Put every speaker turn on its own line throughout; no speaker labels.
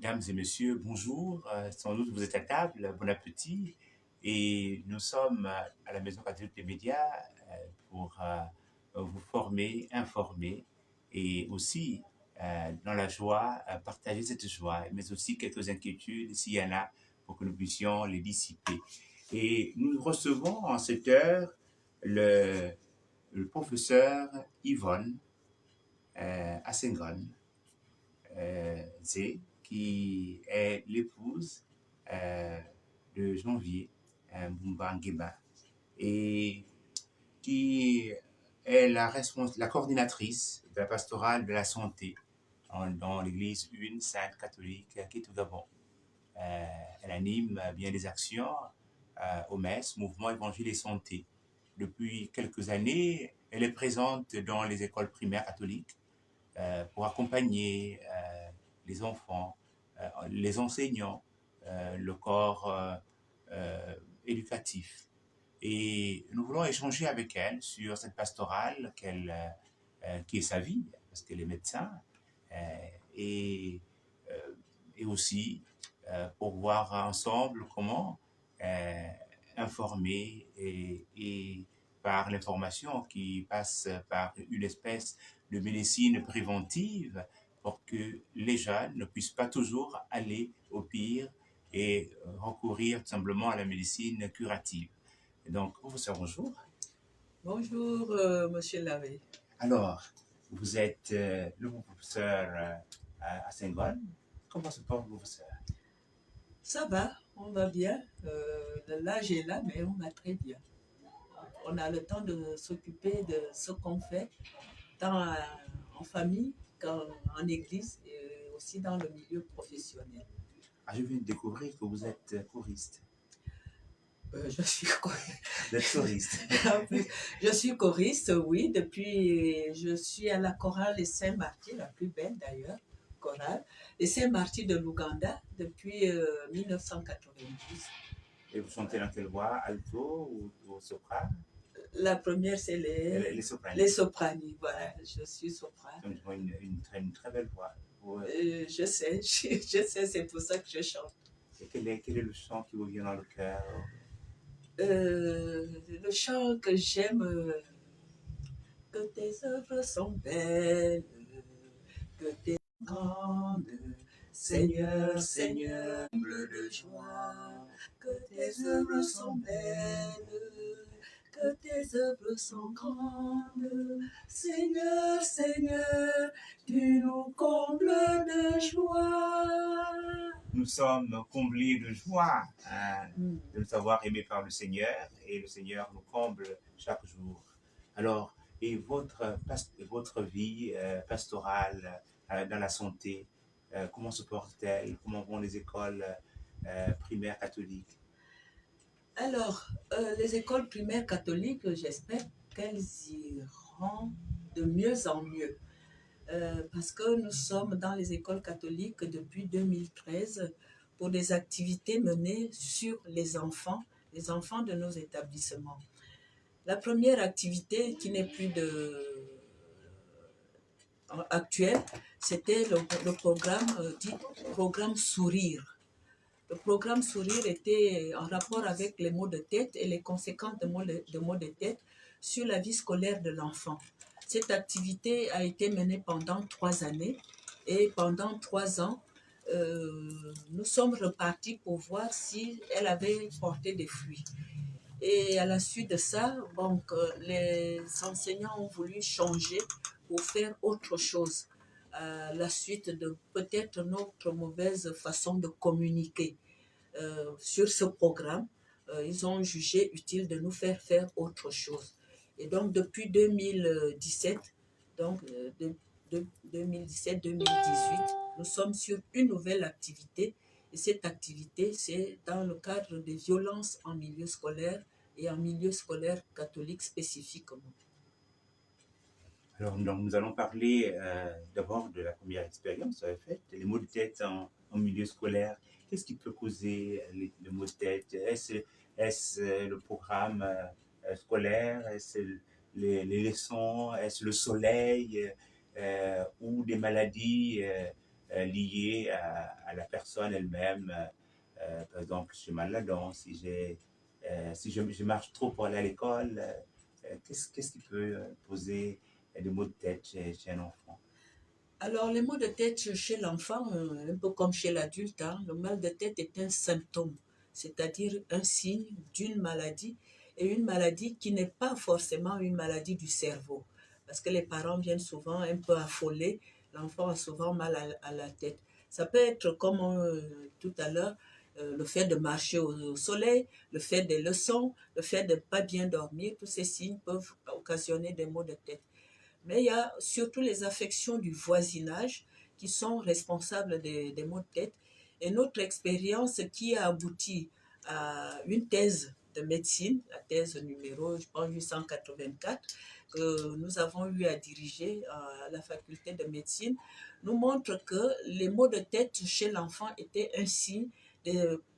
Mesdames et messieurs, bonjour. Sans doute vous êtes à table, bon appétit. Et nous sommes à la Maison catholique des médias pour vous former, informer et aussi dans la joie, partager cette joie, mais aussi quelques inquiétudes s'il y en a pour que nous puissions les dissiper. Et nous recevons en cette heure le, le professeur Yvonne Assengon, Zé, qui est l'épouse euh, de Janvier Mbumba Nguema et qui est la coordinatrice de la pastorale de la santé dans l'église une sainte catholique qui est au Gabon. Elle anime bien des actions au MES, Mouvement Évangile et Santé. Depuis quelques années, elle est présente dans les écoles primaires catholiques pour accompagner les enfants, les enseignants, le corps éducatif. Et nous voulons échanger avec elle sur cette pastorale qui est sa vie, parce qu'elle est médecin, et, euh, et aussi pour voir ensemble comment informer et par l'information qui passe par une espèce de médecine préventive pour que les jeunes ne puissent pas toujours aller au pire et recourir tout simplement à la médecine curative. Et donc, professeur, bonjour.
Bonjour, Monsieur Lavé.
Alors, vous êtes le professeur à Saint-Gall. Comment se porte le professeur?
Ça va, on va bien. L'âge est là, mais on va très bien. On a le temps de s'occuper de ce qu'on fait, tant en famille qu'en église et aussi dans le milieu professionnel.
Ah, je viens de découvrir que vous êtes choriste.
Je suis
Vous êtes choriste.
je suis choriste, oui, depuis je suis à la chorale Les Saint-Marty, la plus belle d'ailleurs, chorale, Les Saint-Marty de l'Ouganda depuis 1992.
Et vous chantez dans quelle voix? Alto ou soprano?
La première, c'est
Les sopranes.
les sopranis. Voilà, je suis soprane.
Donc, une très belle voix.
Je sais, je sais, c'est pour ça que je chante.
Et quel est le chant qui vous vient dans le cœur?
Le chant que j'aime, que tes œuvres sont belles, que tes grandes, Seigneur, Seigneur, bleu de joie, que tes œuvres sont belles, que tes œuvres sont grandes, Seigneur, Seigneur, tu nous combles de joie.
Nous sommes comblés de joie de nous avoir aimés par le Seigneur et le Seigneur nous comble chaque jour. Alors, et votre vie pastorale dans la santé, comment se porte-t-elle? Comment vont les écoles primaires catholiques?
Alors, les écoles primaires catholiques, j'espère qu'elles iront de mieux en mieux. Parce que nous sommes dans les écoles catholiques depuis 2013 pour des activités menées sur les enfants de nos établissements. La première activité qui n'est plus actuelle, c'était le programme dit programme Sourire. Le programme Sourire était en rapport avec les maux de tête et les conséquences de maux de tête sur la vie scolaire de l'enfant. Cette activité a été menée pendant 3 années et pendant 3 ans, nous sommes repartis pour voir si elle avait porté des fruits. Et à la suite de ça, donc, les enseignants ont voulu changer pour faire autre chose. À la suite de peut-être notre mauvaise façon de communiquer sur ce programme, ils ont jugé utile de nous faire autre chose. Et donc, depuis 2017, donc 2017-2018, nous sommes sur une nouvelle activité. Et cette activité, c'est dans le cadre des violences en milieu scolaire et en milieu scolaire catholique spécifiquement.
Alors, donc, nous allons parler d'abord de la première expérience faite, les maux de tête en milieu scolaire. Qu'est-ce qui peut causer les maux de tête? Est-ce le programme scolaire? Est-ce les leçons? Est-ce le soleil? Ou des maladies liées à la personne elle-même. Par exemple, j'ai mal à la dent, si je marche trop pour aller à l'école, qu'est-ce qui peut poser des maux de tête chez un enfant?
Alors, les maux de tête chez l'enfant, un peu comme chez l'adulte, hein, le mal de tête est un symptôme, c'est-à-dire un signe d'une maladie, et une maladie qui n'est pas forcément une maladie du cerveau. Parce que les parents viennent souvent un peu affolés, l'enfant a souvent mal à la tête. Ça peut être comme tout à l'heure, le fait de marcher au soleil, le fait des leçons, le fait de ne pas bien dormir, tous ces signes peuvent occasionner des maux de tête. Mais il y a surtout les affections du voisinage qui sont responsables des maux de tête. Et notre expérience qui a abouti à une thèse de médecine, la thèse numéro, je pense, 884, que nous avons eu à diriger à la faculté de médecine, nous montre que les maux de tête chez l'enfant étaient un signe,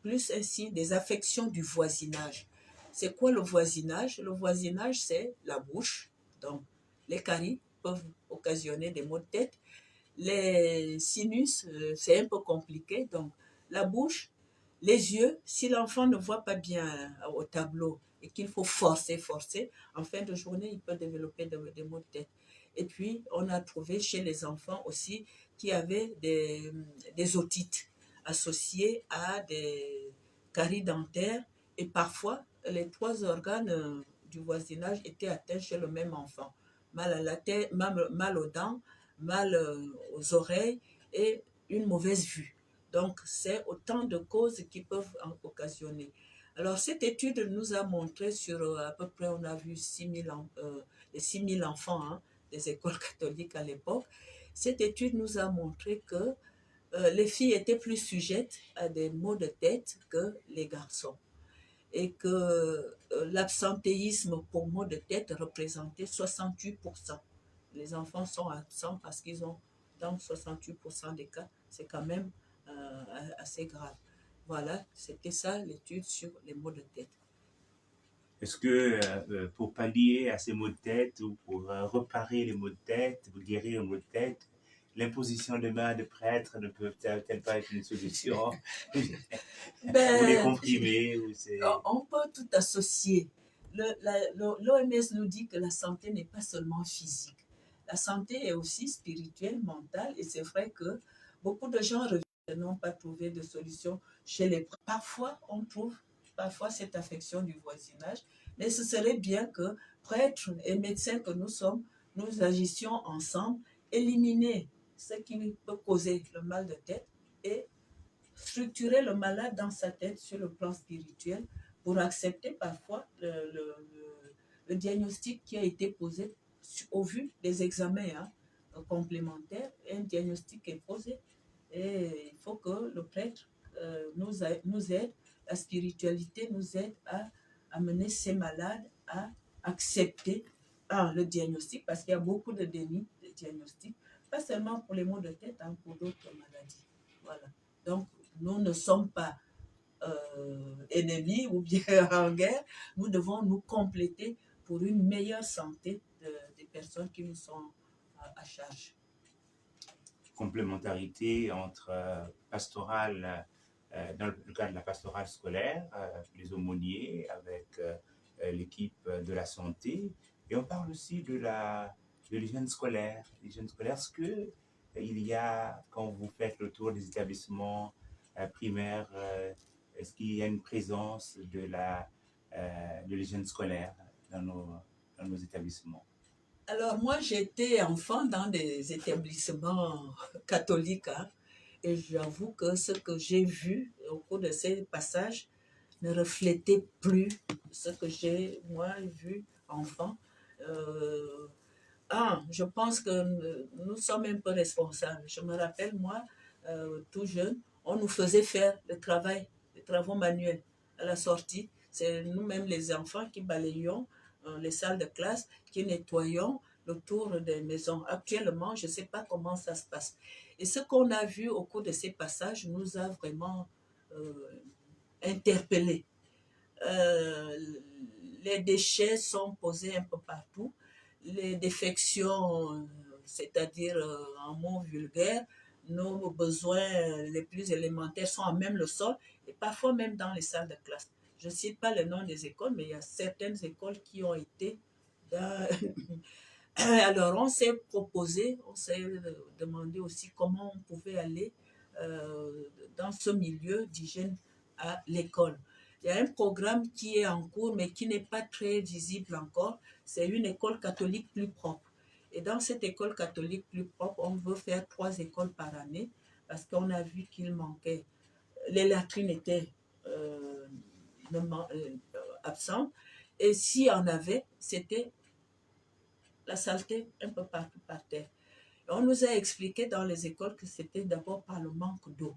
plus un signe des affections du voisinage. C'est quoi le voisinage? Le voisinage, c'est la bouche, donc les caries peuvent occasionner des maux de tête. Les sinus, c'est un peu compliqué. Donc, la bouche, les yeux, si l'enfant ne voit pas bien au tableau et qu'il faut forcer, en fin de journée, il peut développer des maux de tête. Et puis, on a trouvé chez les enfants aussi qui avaient des otites associées à des caries dentaires. Et parfois, les trois organes du voisinage étaient atteints chez le même enfant. Mal à la tête, mal aux dents, mal aux oreilles et une mauvaise vue. Donc, c'est autant de causes qui peuvent en occasionner. Alors, cette étude nous a montré sur à peu près, on a vu 6 000 enfants des écoles catholiques à l'époque. Cette étude nous a montré que les filles étaient plus sujettes à des maux de tête que les garçons et que l'absentéisme pour maux de tête représentait 68%. Les enfants sont absents parce qu'ils ont, dans 68% des cas, c'est quand même assez grave. Voilà, c'était ça l'étude sur les maux de tête.
Est-ce que pour pallier à ces maux de tête ou pour reparer les maux de tête, pour guérir les maux de tête, l'imposition des mains de prêtres ne peut-elle pas être une solution? Ou les
Ben,
comprimés, ou c'est...
on peut tout associer. L'OMS nous dit que la santé n'est pas seulement physique. La santé est aussi spirituelle, mentale, et c'est vrai que beaucoup de gens n'ont pas trouvé de solution chez les prêtres. Parfois, on trouve parfois cette affection du voisinage, mais ce serait bien que prêtres et médecins que nous sommes, nous agissions ensemble, éliminer ce qui peut causer le mal de tête et structurer le malade dans sa tête sur le plan spirituel pour accepter parfois le diagnostic qui a été posé au vu des examens complémentaires. Un diagnostic est posé et il faut que le prêtre nous aide, la spiritualité nous aide à amener ces malades à accepter le diagnostic parce qu'il y a beaucoup de déni de diagnostic, pas seulement pour les maux de tête, pour d'autres maladies. Voilà. Donc, nous ne sommes pas ennemis ou bien en guerre. Nous devons nous compléter pour une meilleure santé des personnes qui nous sont à charge.
Complémentarité entre pastorale, dans le cadre de la pastorale scolaire, les aumôniers avec l'équipe de la santé. Et on parle aussi de l'hygiène scolaire. L'hygiène scolaire, est-ce que il y a, quand vous faites le tour des établissements primaires, est-ce qu'il y a une présence de l'hygiène scolaire dans nos établissements?
Alors moi, j'étais enfant dans des établissements catholiques et j'avoue que ce que j'ai vu au cours de ces passages ne reflétait plus ce que j'ai, moi, vu enfant. Euh, je pense que nous sommes un peu responsables. Je me rappelle, moi, tout jeune, on nous faisait faire les travaux manuels à la sortie. C'est nous-mêmes les enfants qui balayions les salles de classe, qui nettoyons le tour des maisons. Actuellement, je ne sais pas comment ça se passe. Et ce qu'on a vu au cours de ces passages nous a vraiment euh, interpellés. Euh, les déchets sont posés un peu partout. Les défections, c'est-à-dire en mots vulgaires, nos besoins les plus élémentaires sont à même le sol et parfois même dans les salles de classe. Je ne cite pas le nom des écoles, mais il y a certaines écoles qui ont été dans... Alors, on s'est proposé, on s'est demandé aussi comment on pouvait aller dans ce milieu d'hygiène à l'école. Il y a un programme qui est en cours, mais qui n'est pas très visible encore. C'est une école catholique plus propre. Et dans cette école catholique plus propre, on veut faire 3 écoles par année parce qu'on a vu qu'il manquait. Les latrines étaient euh, absentes. Et s'il y en avait, c'était la saleté un peu partout par terre. Et on nous a expliqué dans les écoles que c'était d'abord par le manque d'eau.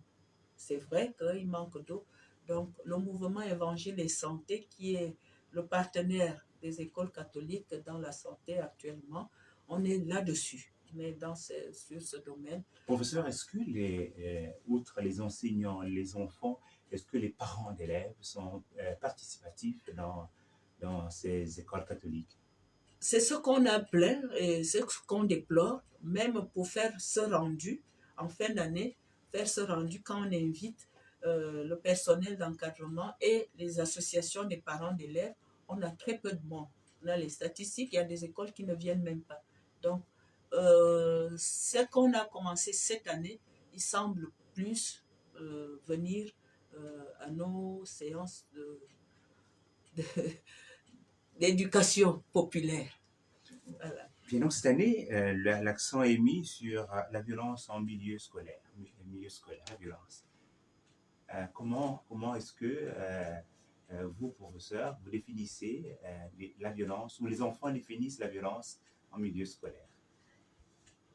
C'est vrai qu'il manque d'eau. Donc, le mouvement Évangile et Santé, qui est le partenaire des écoles catholiques dans la santé actuellement, on est là-dessus. On est sur ce domaine.
Professeur, est-ce que outre les enseignants, les enfants, est-ce que les parents d'élèves sont participatifs dans ces écoles catholiques?
C'est ce qu'on a plaint et ce qu'on déplore, même pour faire ce rendu en fin d'année, faire ce rendu quand on invite le personnel d'encadrement et les associations des parents d'élèves, on a très peu de monde. On a les statistiques, il y a des écoles qui ne viennent même pas. Donc, ce qu'on a commencé cette année, il semble plus venir à nos séances d'éducation populaire. Voilà.
Bien, donc cette année, l'accent est mis sur la violence en milieu scolaire, la violence. Comment est-ce que vous, professeurs, vous définissez la violence, ou les enfants définissent la violence en milieu scolaire?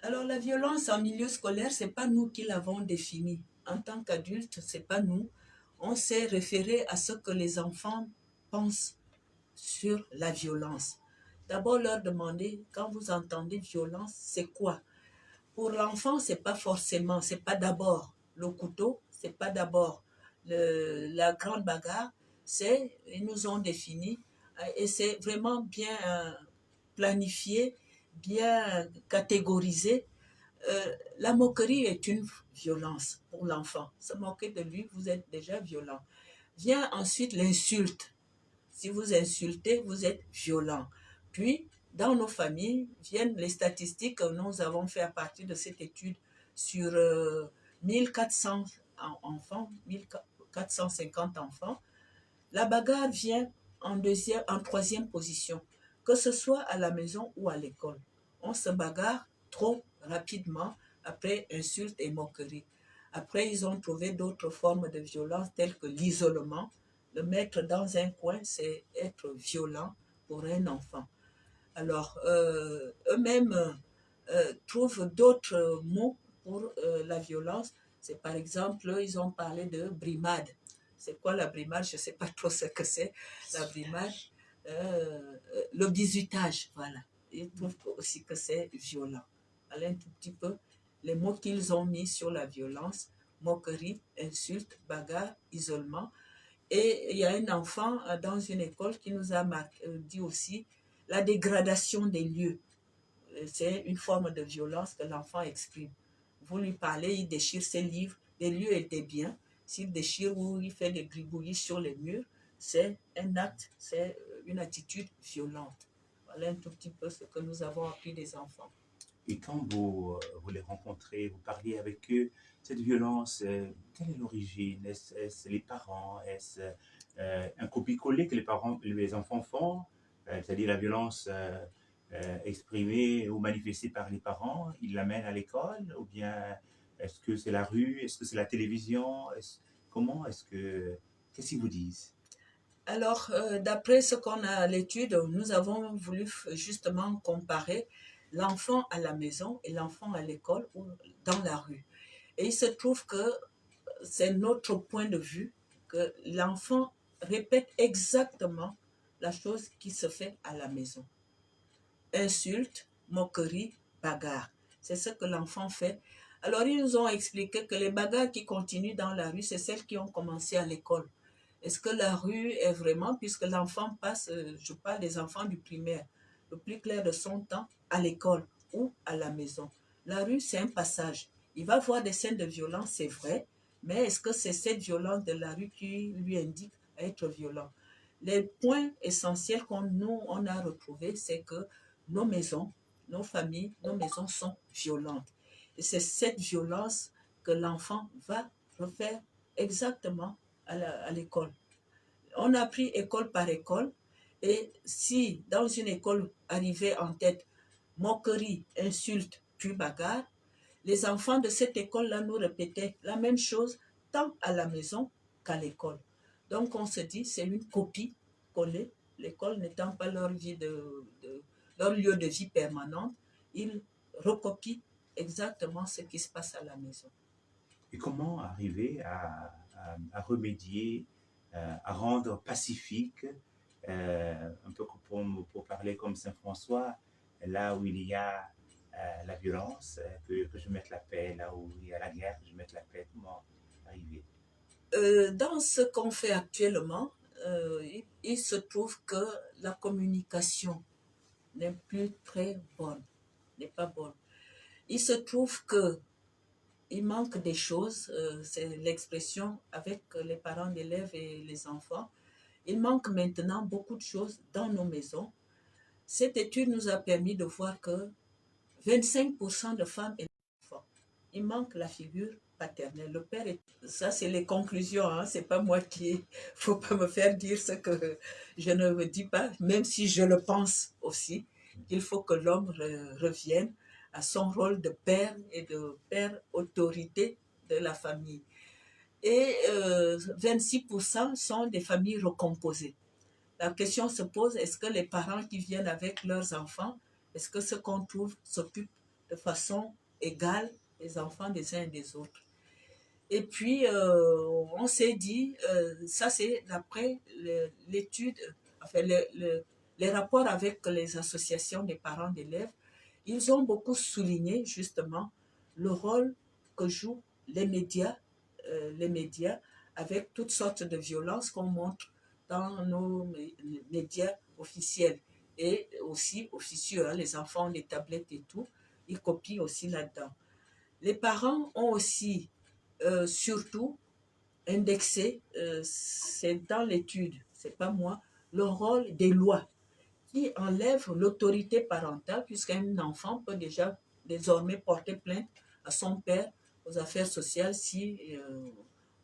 Alors, la violence en milieu scolaire, ce n'est pas nous qui l'avons définie. En tant qu'adultes, ce n'est pas nous. On s'est référé à ce que les enfants pensent sur la violence. D'abord, leur demander, quand vous entendez violence, c'est quoi? Pour l'enfant, c'est pas forcément, c'est pas d'abord le couteau, c'est pas d'abord la grande bagarre, ils nous ont défini, et c'est vraiment bien planifié, bien catégorisé. La moquerie est une violence pour l'enfant. Se moquer de lui, vous êtes déjà violent. Vient ensuite l'insulte. Si vous insultez, vous êtes violent. Puis, dans nos familles, viennent les statistiques que nous avons fait à partir de cette étude sur 1400 enfants, 1450 enfants. La bagarre vient en troisième position, que ce soit à la maison ou à l'école. On se bagarre trop rapidement après insultes et moqueries. Après, ils ont trouvé d'autres formes de violence telles que l'isolement. Le mettre dans un coin, c'est être violent pour un enfant. Alors, eux-mêmes trouvent d'autres mots pour la violence. C'est par exemple, ils ont parlé de brimade. C'est quoi la brimade? Je ne sais pas trop ce que c'est. La brimade, le bizutage, voilà. Ils trouvent aussi que c'est violent. Allez un tout petit peu les mots qu'ils ont mis sur la violence: moquerie, insulte, bagarre, isolement. Et il y a un enfant dans une école qui nous a dit aussi la dégradation des lieux. C'est une forme de violence que l'enfant exprime. Vous lui parlez, il déchire ses livres, les lieux étaient bien. S'il déchire ou il fait des gribouillis sur les murs, c'est un acte, c'est une attitude violente. Voilà un tout petit peu ce que nous avons appris des enfants.
Et quand vous les rencontrez, vous parliez avec eux, cette violence, quelle est l'origine? Est-ce les parents? Est-ce un copier-coller que les enfants font? C'est-à-dire la violence exprimée ou manifestée par les parents, ils l'amènent à l'école? Ou bien est-ce que c'est la rue? Est-ce que c'est la télévision? Qu'est-ce qu'ils vous disent?
Alors, d'après ce qu'on a à l'étude, nous avons voulu justement comparer l'enfant à la maison et l'enfant à l'école ou dans la rue. Et il se trouve que c'est notre point de vue que l'enfant répète exactement la chose qui se fait à la maison. Insulte, moquerie, bagarre. C'est ce que l'enfant fait. Alors, ils nous ont expliqué que les bagarres qui continuent dans la rue, c'est celles qui ont commencé à l'école. Est-ce que la rue est vraiment, puisque l'enfant passe, je parle des enfants du primaire, le plus clair de son temps à l'école ou à la maison. La rue, c'est un passage. Il va voir des scènes de violence, c'est vrai, mais est-ce que c'est cette violence de la rue qui lui indique à être violent? Les points essentiels on a retrouvés, c'est que nos maisons, nos familles, nos maisons sont violentes. Et c'est cette violence que l'enfant va refaire exactement à l'école. On a pris école par école, et si dans une école arrivait en tête moquerie, insulte, puis bagarre, les enfants de cette école-là nous répétaient la même chose tant à la maison qu'à l'école. Donc on se dit, c'est une copie collée. L'école n'étant pas leur lieu de vie permanente, ils recopient exactement ce qui se passe à la maison.
Et comment arriver à remédier, à rendre pacifique, un peu pour parler comme Saint François, là où il y a la violence, que je mette la paix, là où il y a la guerre, que je mette la paix, comment arriver?
Dans ce qu'on fait actuellement, il se trouve que la communication n'est plus très bonne, n'est pas bonne. Il se trouve que il manque des choses, c'est l'expression avec les parents d'élèves et les enfants. Il manque maintenant beaucoup de choses dans nos maisons. Cette étude nous a permis de voir que 25% de femmes et d'enfants, il manque la figure paternelle. Le père est... Ça, c'est les conclusions, hein? C'est pas moi qui... faut pas me faire dire ce que je ne me dis pas, même si je le pense aussi. Il faut que l'homme revienne à son rôle de père et de père autorité de la famille. Et 26% sont des familles recomposées. La question se pose, est-ce que les parents qui viennent avec leurs enfants, est-ce que ce qu'on trouve s'occupe de façon égale les enfants des uns et des autres? Et puis, on s'est dit, ça c'est d'après l'étude, enfin les rapports avec les associations des parents d'élèves, ils ont beaucoup souligné justement le rôle que jouent les médias avec toutes sortes de violences qu'on montre dans nos médias officiels et aussi officieux, hein, les enfants, les tablettes et tout, ils copient aussi là-dedans. Les parents ont aussi surtout indexé, c'est dans l'étude, c'est pas moi, le rôle des lois qui enlèvent l'autorité parentale, puisqu'un enfant peut déjà désormais porter plainte à son père aux affaires sociales si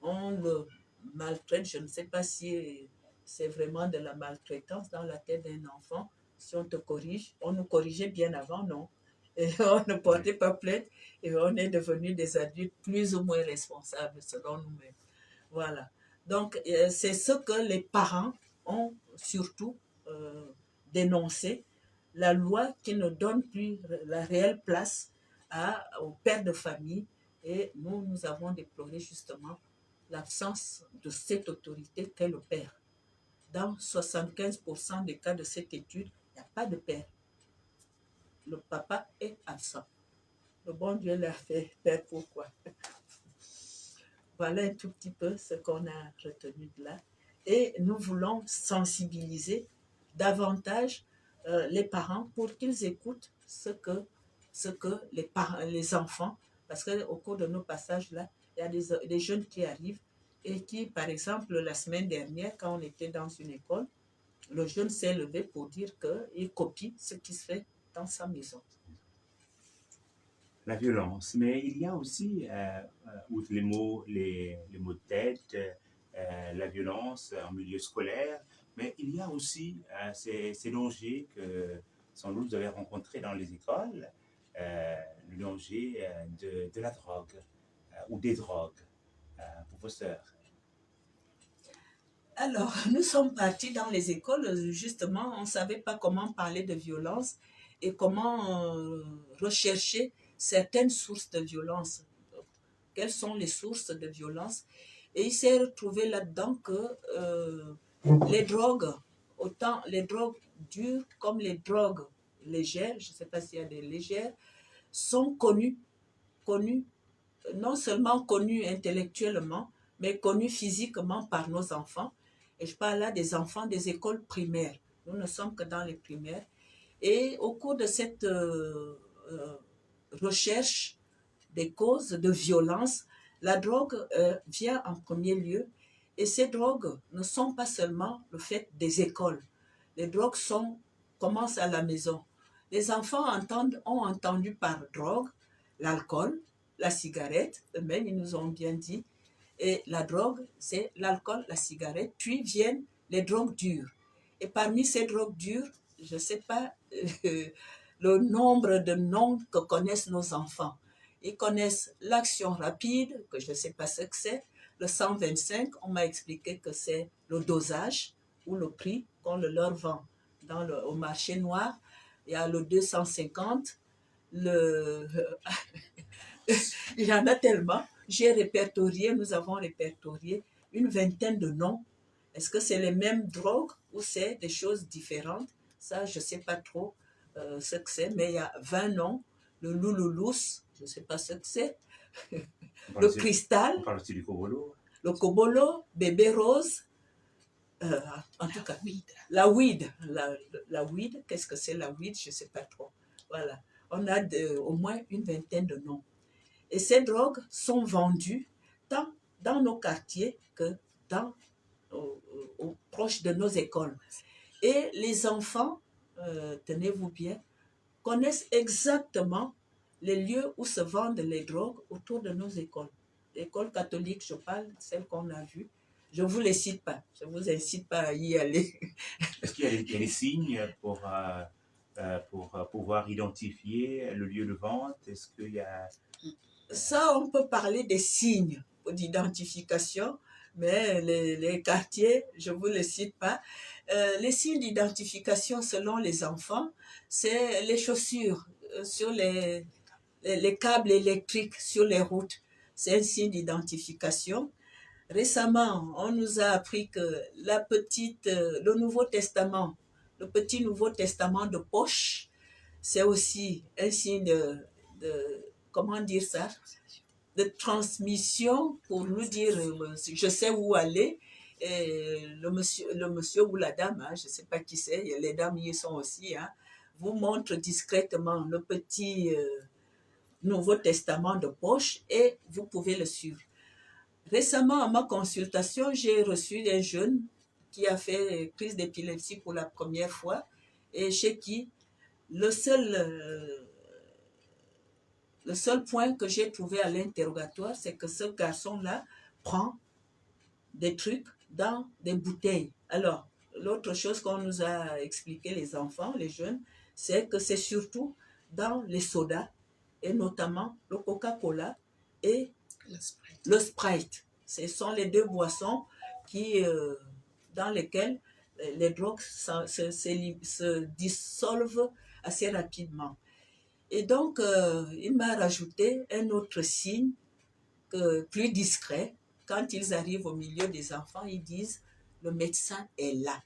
on le maltraite. Je ne sais pas si c'est vraiment de la maltraitance dans la tête d'un enfant. Si on te corrige, on nous corrigeait bien avant, non? Et on ne portait pas plainte et on est devenus des adultes plus ou moins responsables selon nous-mêmes. Voilà. Donc, c'est ce que les parents ont surtout dénoncé, la loi qui ne donne plus la réelle place au père de famille. Et nous avons déploré justement l'absence de cette autorité qu'est le père. Dans 75% des cas de cette étude, il n'y a pas de père. Le papa est absent. Le bon Dieu l'a fait. Père, pourquoi? Voilà un tout petit peu ce qu'on a retenu de là. Et nous voulons sensibiliser davantage les parents pour qu'ils écoutent ce que les enfants, parce qu'au cours de nos passages là, il y a des jeunes qui arrivent et qui, par exemple, la semaine dernière, quand on était dans une école, le jeune s'est levé pour dire qu'il copie ce qui se fait dans sa maison.
La violence, mais il y a aussi, outre les mots de tête, la violence en milieu scolaire, mais il y a aussi ces dangers que sans doute vous avez rencontrés dans les écoles, le danger de la drogue ou des drogues pour vos sœurs.
Alors, nous sommes partis dans les écoles, justement, on ne savait pas comment parler de violence et comment rechercher certaines sources de violence. Quelles sont les sources de violence? Et il s'est retrouvé là-dedans que les drogues, autant les drogues dures comme les drogues légères, je ne sais pas s'il y a des légères, sont connues, non seulement connues intellectuellement, mais connues physiquement par nos enfants. Et je parle là des enfants des écoles primaires. Nous ne sommes que dans les primaires. Et au cours de cette recherche des causes de violence, la drogue vient en premier lieu. Et ces drogues ne sont pas seulement le fait des écoles. Les drogues commencent à la maison. Les enfants ont entendu par drogue l'alcool, la cigarette, eux-mêmes ils nous ont bien dit. Et la drogue, c'est l'alcool, la cigarette, puis viennent les drogues dures. Et parmi ces drogues dures, je ne sais pas le nombre de noms que connaissent nos enfants. Ils connaissent l'action rapide, que je ne sais pas ce que c'est, le 125, on m'a expliqué que c'est le dosage ou le prix qu'on le leur vend au marché noir. Il y a le 250, il y en a tellement. Nous avons répertorié une vingtaine de noms. Est-ce que c'est les mêmes drogues ou c'est des choses différentes? Ça, je ne sais pas trop ce que c'est, mais il y a 20 noms. Le louloulous, je ne sais pas ce que c'est. Le cristal.
On parle aussi du cobolo.
Le cobolo, bébé rose. En tout cas, la weed. La weed, qu'est-ce que c'est la weed? Je ne sais pas trop. Voilà. On a au moins une vingtaine de noms. Et ces drogues sont vendues tant dans nos quartiers que proches de nos écoles. Et les enfants, tenez-vous bien, connaissent exactement les lieux où se vendent les drogues autour de nos écoles. L'école catholique, je parle, celle qu'on a vue. Je ne vous les cite pas. Je ne vous incite pas à y aller.
Est-ce qu'il y a des signes pour pouvoir identifier le lieu de vente? Est-ce qu'il y a...
Ça, on peut parler des signes d'identification, mais les quartiers, je ne vous les cite pas. Les signes d'identification selon les enfants, c'est les chaussures sur les câbles électriques sur les routes. C'est un signe d'identification. Récemment, on nous a appris que le Nouveau Testament, le petit Nouveau Testament de poche, c'est aussi un signe comment dire ça, de transmission pour nous dire je sais où aller. Et le monsieur ou la dame, hein, je ne sais pas qui c'est, les dames y sont aussi, hein, vous montre discrètement le petit Nouveau Testament de poche et vous pouvez le suivre. Récemment, à ma consultation, j'ai reçu un jeune qui a fait crise d'épilepsie pour la première fois et chez qui le seul point que j'ai trouvé à l'interrogatoire, c'est que ce garçon-là prend des trucs dans des bouteilles. Alors, l'autre chose qu'on nous a expliqué, les enfants, les jeunes, c'est que c'est surtout dans les sodas, et notamment le Coca-Cola et le Sprite. Ce sont les deux boissons dans lesquelles les drogues se dissolvent assez rapidement. Et donc, il m'a rajouté un autre signe plus discret. Quand ils arrivent au milieu des enfants, ils disent « le médecin est là ».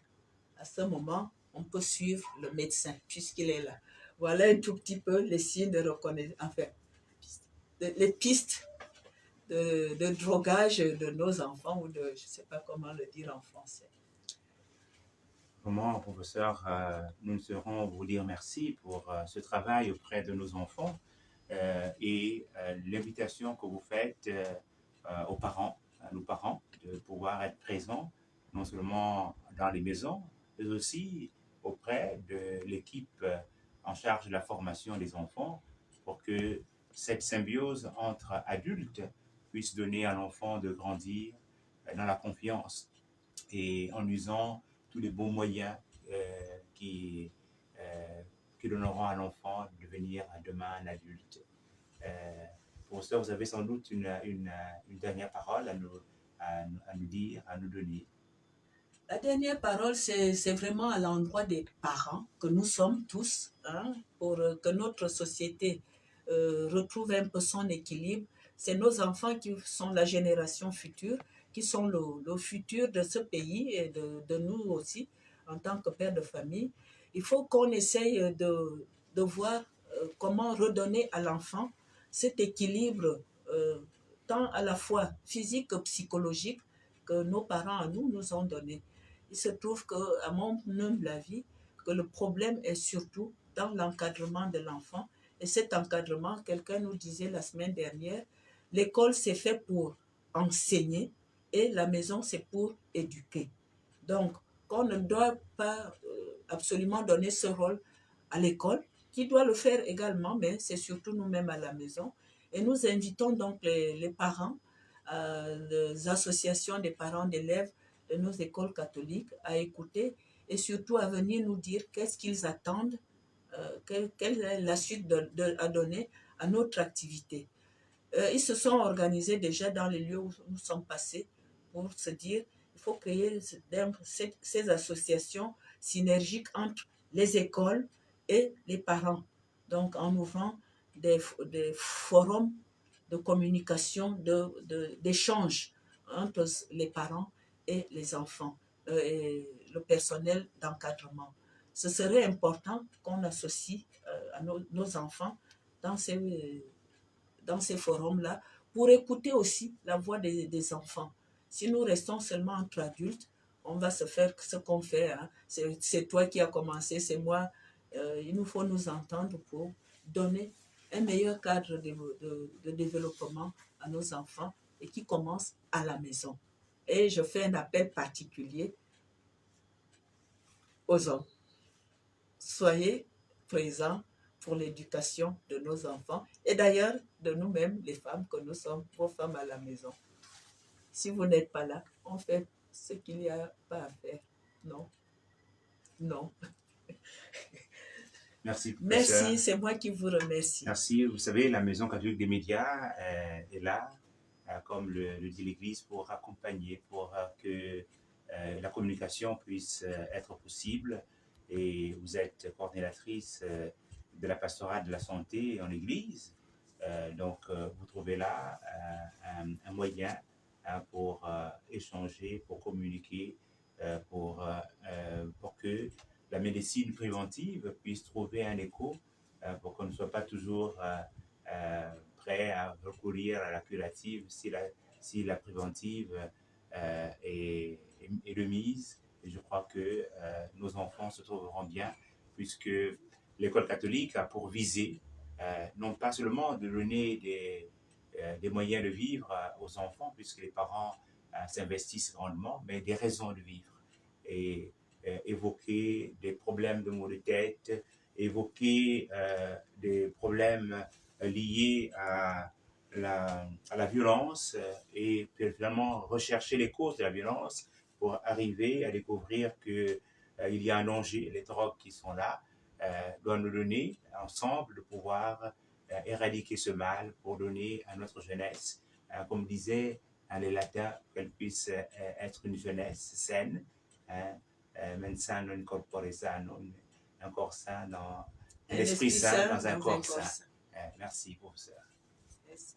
À ce moment, on peut suivre le médecin puisqu'il est là. Voilà un tout petit peu les signes de reconnaissance, enfin, les pistes de drogage de nos enfants ou je ne sais pas comment le dire en français.
Vraiment, professeur, nous ne saurons vous dire merci pour ce travail auprès de nos enfants et l'invitation que vous faites aux parents, à nos parents, de pouvoir être présents, non seulement dans les maisons, mais aussi auprès de l'équipe en charge de la formation des enfants pour que cette symbiose entre adultes puisse donner à l'enfant de grandir dans la confiance et en usant tous les bons moyens qui donneront à l'enfant de devenir demain un adulte. Professeur, vous avez sans doute une dernière parole à nous dire, à nous donner.
La dernière parole, c'est vraiment à l'endroit des parents que nous sommes tous, hein, pour que notre société retrouve un peu son équilibre. C'est nos enfants qui sont la génération future, qui sont le futur de ce pays et de nous aussi, en tant que père de famille. Il faut qu'on essaye de voir comment redonner à l'enfant cet équilibre, tant à la fois physique que psychologique, que nos parents à nous ont donné. Il se trouve qu'à mon humble avis, que le problème est surtout dans l'encadrement de l'enfant Et cet encadrement, quelqu'un nous disait la semaine dernière, l'école c'est fait pour enseigner et la maison c'est pour éduquer. Donc, qu'on ne doit pas absolument donner ce rôle à l'école, qui doit le faire également, mais c'est surtout nous-mêmes à la maison. Et nous invitons donc les parents, les associations des parents d'élèves de nos écoles catholiques à écouter et surtout à venir nous dire qu'est-ce qu'ils attendent, quelle est la suite à donner à notre activité. Ils se sont organisés déjà dans les lieux où nous sommes passés pour se dire il faut créer ces associations synergiques entre les écoles et les parents. Donc, en ouvrant des forums de communication, d'échange entre les parents et les enfants et le personnel d'encadrement. Ce serait important qu'on associe à nos enfants dans ces forums-là pour écouter aussi la voix des enfants. Si nous restons seulement entre adultes, on va se faire ce qu'on fait. Hein. C'est toi qui as commencé, c'est moi. Il nous faut nous entendre pour donner un meilleur cadre de développement à nos enfants et qui commence à la maison. Et je fais un appel particulier aux hommes. Soyez présents pour l'éducation de nos enfants et d'ailleurs de nous-mêmes, les femmes que nous sommes, vos femmes à la maison. Si vous n'êtes pas là, on fait ce qu'il n'y a pas à faire. Non. Non.
Merci, professeur.
Merci, c'est moi qui vous remercie.
Merci. Vous savez, la Maison catholique des médias est là, comme le dit l'Église, pour accompagner, pour que la communication puisse être possible. Et vous êtes coordinatrice de la pastorale de la santé en Église. Donc, vous trouvez là un moyen pour échanger, pour communiquer, pour que la médecine préventive puisse trouver un écho pour qu'on ne soit pas toujours prêt à recourir à la curative si la préventive est de mise. Et je crois que nos enfants se trouveront bien puisque l'école catholique a pour visée non pas seulement de donner des moyens de vivre aux enfants puisque les parents s'investissent grandement, mais des raisons de vivre. Et évoquer des problèmes de maux de tête, évoquer des problèmes liés à la violence et finalement rechercher les causes de la violence pour arriver à découvrir qu'il y a un danger. Les drogues qui sont là doivent nous donner ensemble de pouvoir éradiquer ce mal pour donner à notre jeunesse, comme disait les latins, qu'elle puisse être une jeunesse saine, mens sano in corpore sano, un corps sain dans un esprit sain dans un corps sain. Merci, professeur.
Merci.